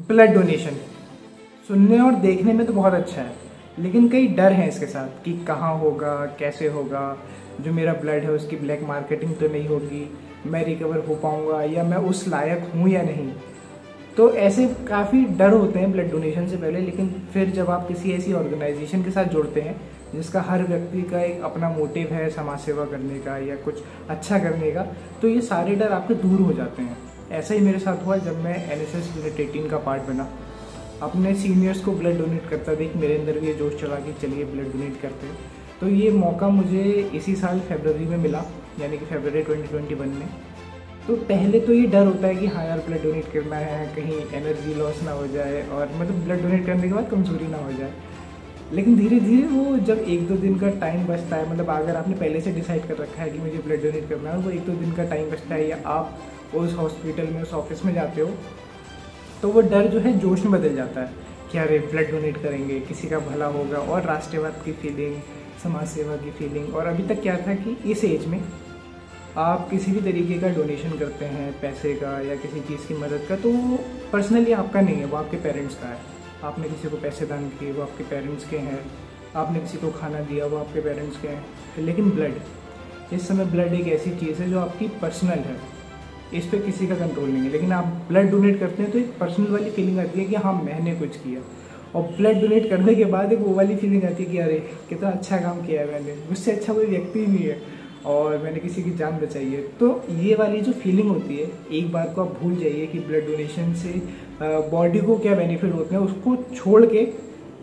Blood donation सुनने और देखने में तो बहुत अच्छा है, लेकिन कई डर हैं इसके साथ कि कहाँ होगा, कैसे होगा, जो मेरा ब्लड है उसकी ब्लैक मार्केटिंग तो नहीं होगी, मैं रिकवर हो पाऊँगा या मैं उस लायक हूँ या नहीं। तो ऐसे काफ़ी डर होते हैं ब्लड डोनेशन से पहले। लेकिन फिर जब आप किसी ऐसी ऑर्गेनाइजेशन के साथ जुड़ते हैं जिसका हर व्यक्ति का एक अपना मोटिव है समाज सेवा करने का या कुछ अच्छा करने का, तो ये सारे डर आपके दूर हो जाते हैं। ऐसा ही मेरे साथ हुआ जब मैं NSS यूनिट 18 का पार्ट बना। अपने सीनियर्स को ब्लड डोनेट करता देख मेरे अंदर भी ये जोश चला कि चलिए ब्लड डोनेट करते हैं। तो ये मौका मुझे इसी साल फरवरी में मिला, यानी कि फरवरी 2021 में। तो पहले तो ये डर होता है कि हाँ यार ब्लड डोनेट करना है, कहीं एनर्जी लॉस ना हो जाए और मतलब ब्लड डोनेट करने के बाद कमज़ोरी ना हो जाए। लेकिन धीरे धीरे वो जब 1-2 दिन का टाइम बचता है, मतलब अगर आपने पहले से डिसाइड कर रखा है कि मुझे ब्लड डोनेट करना है, वो 1-2 दिन का टाइम बचता है या आप उस हॉस्पिटल में उस ऑफिस में जाते हो, तो वो डर जो है जोश में बदल जाता है कि अरे ब्लड डोनेट करेंगे, किसी का भला होगा, और राष्ट्रवाद की फीलिंग, समाज सेवा की फीलिंग। और अभी तक क्या था कि इस एज में आप किसी भी तरीके का डोनेशन करते हैं, पैसे का या किसी चीज़ की मदद का, तो वो पर्सनली आपका नहीं है, वो आपके पेरेंट्स का है। आपने किसी को पैसे दान किए, वो आपके पेरेंट्स के हैं। आपने किसी को खाना दिया, वो आपके पेरेंट्स के हैं। लेकिन ब्लड, इस समय ब्लड एक ऐसी चीज़ है जो आपकी पर्सनल है, इस पर किसी का कंट्रोल नहीं है। लेकिन आप ब्लड डोनेट करते हैं तो एक पर्सनल वाली फीलिंग आती है कि हाँ मैंने कुछ किया, और ब्लड डोनेट करने के बाद एक वो वाली फीलिंग आती है कि अरे कितना अच्छा काम किया है मैंने, मुझसे अच्छा कोई व्यक्ति ही नहीं है और मैंने किसी की जान बचाई है। तो ये वाली जो फीलिंग होती है, एक बार को आप भूल जाइए कि ब्लड डोनेशन से बॉडी को क्या बेनिफिट होते हैं, उसको छोड़ के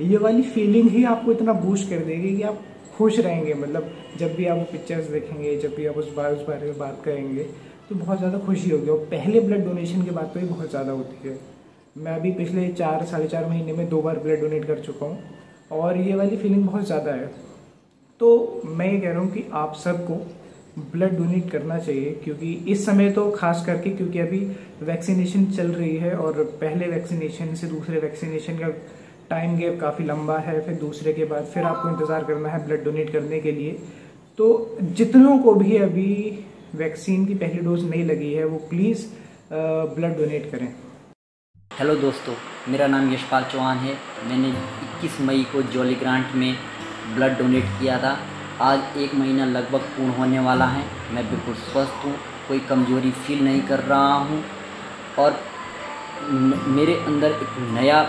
ये वाली फीलिंग ही आपको इतना बूस्ट कर देगी कि आप खुश रहेंगे। मतलब जब भी आप वो पिक्चर्स देखेंगे, जब भी आप उस बारे में बात करेंगे, तो बहुत ज़्यादा खुशी होगी। और पहले ब्लड डोनेशन के बाद तो ये बहुत ज़्यादा होती है। मैं अभी पिछले 4-4.5 महीने में 2 बार ब्लड डोनेट कर चुका हूँ और ये वाली फीलिंग बहुत ज़्यादा है। तो मैं ये कह रहा हूँ कि आप सबको ब्लड डोनेट करना चाहिए, क्योंकि इस समय तो खास करके क्योंकि अभी वैक्सीनेशन चल रही है और पहले वैक्सीनेशन से दूसरे वैक्सीनेशन का टाइम गैप काफ़ी लंबा है, फिर दूसरे के बाद फिर आपको इंतज़ार करना है ब्लड डोनेट करने के लिए। तो जितनों को भी अभी वैक्सीन की पहली डोज नहीं लगी है वो प्लीज़ ब्लड डोनेट करें। हेलो दोस्तों, मेरा नाम यशपाल चौहान है। मैंने 21 मई को जॉली ग्रांट में ब्लड डोनेट किया था। आज 1 महीना लगभग पूर्ण होने वाला है। मैं बिल्कुल स्वस्थ हूँ, कोई कमज़ोरी फील नहीं कर रहा हूँ और मेरे अंदर एक नया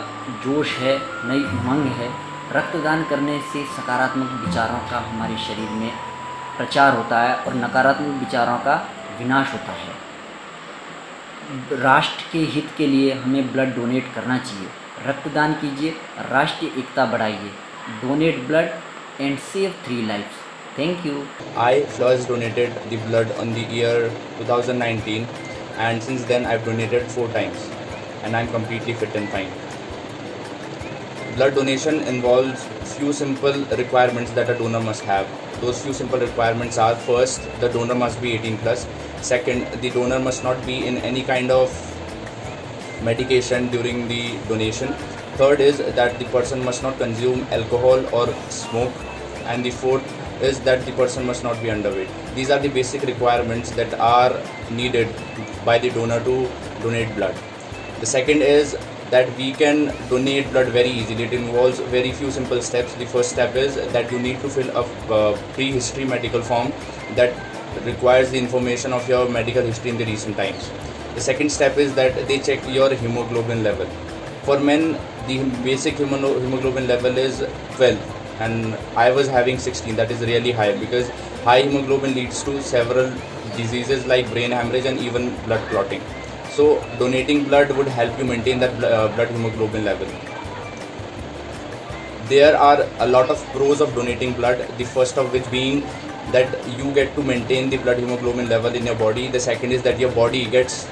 जोश है, नई उमंग है। रक्तदान करने से सकारात्मक विचारों का हमारे शरीर में प्रचार होता है और नकारात्मक विचारों का विनाश होता है। राष्ट्र के हित के लिए हमें ब्लड डोनेट करना चाहिए। रक्तदान कीजिए, राष्ट्रीय एकता बढ़ाइए। Donate blood and save 3 lives. Thank you. I first donated the blood on the year 2019 and since then I've donated 4 times and I'm completely fit and fine. Blood donation involves few simple requirements that a donor must have. Those few simple requirements are: first, the donor must be 18 plus. Second, the donor must not be in any kind of medication during the donation. Third is that the person must not consume alcohol or smoke, and the fourth is that the person must not be underweight. These are the basic requirements that are needed by the donor to donate blood. The second is that we can donate blood very easily. It involves very few simple steps. The first step is that you need to fill a pre-history medical form that requires the information of your medical history in the recent times. The second step is that they check your hemoglobin level. For men, the basic hemoglobin level is 12 and I was having 16. That is really high because high hemoglobin leads to several diseases like brain hemorrhage and even blood clotting. So donating blood would help you maintain that blood hemoglobin level. There are a lot of pros of donating blood, the first of which being that you get to maintain the blood hemoglobin level in your body. The second is that your body gets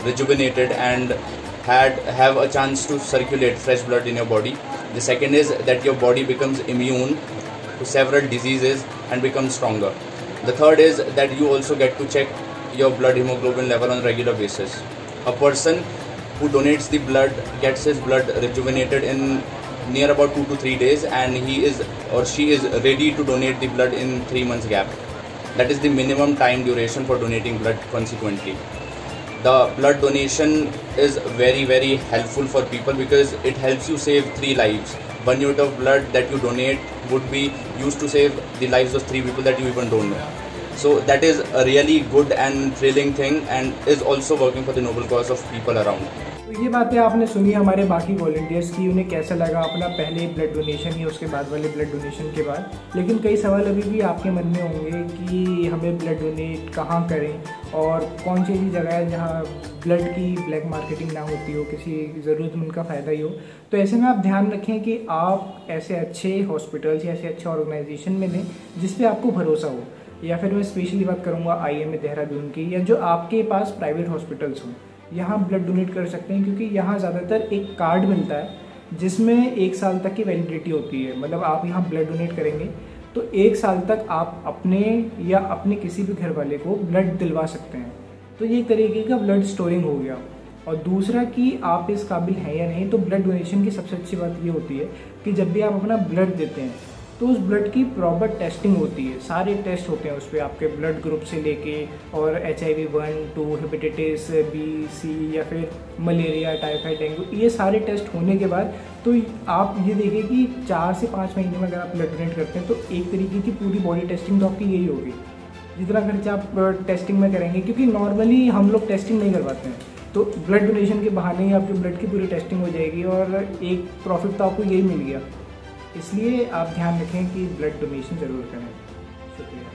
rejuvenated and have a chance to circulate fresh blood in your body. The second is that your body becomes immune to several diseases and becomes stronger. The third is that you also get to check your blood hemoglobin level on a regular basis. A person who donates the blood gets his blood rejuvenated in near about 2 to 3 days and he is or she is ready to donate the blood in 3 months gap. That is the minimum time duration for donating blood consequently. the blood donation is very helpful for people because it helps you save 3 lives. 1 unit of blood that you donate would be used to save the lives of 3 people that you even don't know. So that is a really good and thrilling thing and is also working for the noble cause of people around. तो ये बातें आपने सुनी हमारे बाकी volunteers की, उन्हें कैसा लगा अपना पहले ब्लड डोनेशन या उसके बाद वाले ब्लड डोनेशन के बाद। लेकिन कई सवाल अभी भी आपके मन में होंगे कि हमें ब्लड डोनेट कहाँ करें और कौन सी ऐसी जगह है जहाँ ब्लड की ब्लैक मार्केटिंग ना होती हो, किसी ज़रूरतमंद का फ़ायदा ही हो। तो ऐसे में आप ध्यान रखें कि आप ऐसे अच्छे हॉस्पिटल्स या ऐसे अच्छे ऑर्गेनाइजेशन में लें जिस पे आपको भरोसा हो, या फिर मैं स्पेशली बात करूँगा IMA देहरादून की, या जो आपके पास प्राइवेट हॉस्पिटल्स हों। यहाँ ब्लड डोनेट कर सकते हैं क्योंकि यहाँ ज़्यादातर एक कार्ड मिलता है जिसमें 1 साल तक की वैलिडिटी होती है। मतलब आप यहाँ ब्लड डोनेट करेंगे तो 1 साल तक आप अपने या अपने किसी भी घर वाले को ब्लड दिलवा सकते हैं। तो ये एक तरीके का ब्लड स्टोरिंग हो गया। और दूसरा कि आप इस काबिल हैं या नहीं, तो ब्लड डोनेशन की सबसे अच्छी बात ये होती है कि जब भी आप अपना ब्लड देते हैं तो उस ब्लड की प्रॉपर टेस्टिंग होती है। सारे टेस्ट होते हैं उस पर, आपके ब्लड ग्रुप से लेके और HIV 1, 2, हेपेटाइटिस B, C या फिर मलेरिया, टाइफाइड, डेंगू, ये सारे टेस्ट होने के बाद तो आप ये देखिए कि 4 से 5 महीने में अगर आप ब्लड डोनेट करते हैं तो एक तरीके की पूरी बॉडी टेस्टिंग तो आपकी यही होगी जितना खर्चा आप टेस्टिंग में करेंगे, क्योंकि नॉर्मली हम लोग टेस्टिंग नहीं करवाते हैं। तो ब्लड डोनेशन के बहाने ही आपके ब्लड की पूरी टेस्टिंग हो जाएगी और एक प्रॉफिट तो आपको यही मिल गया। इसलिए आप ध्यान रखें कि ब्लड डोनेशन ज़रूर करें। शुक्रिया।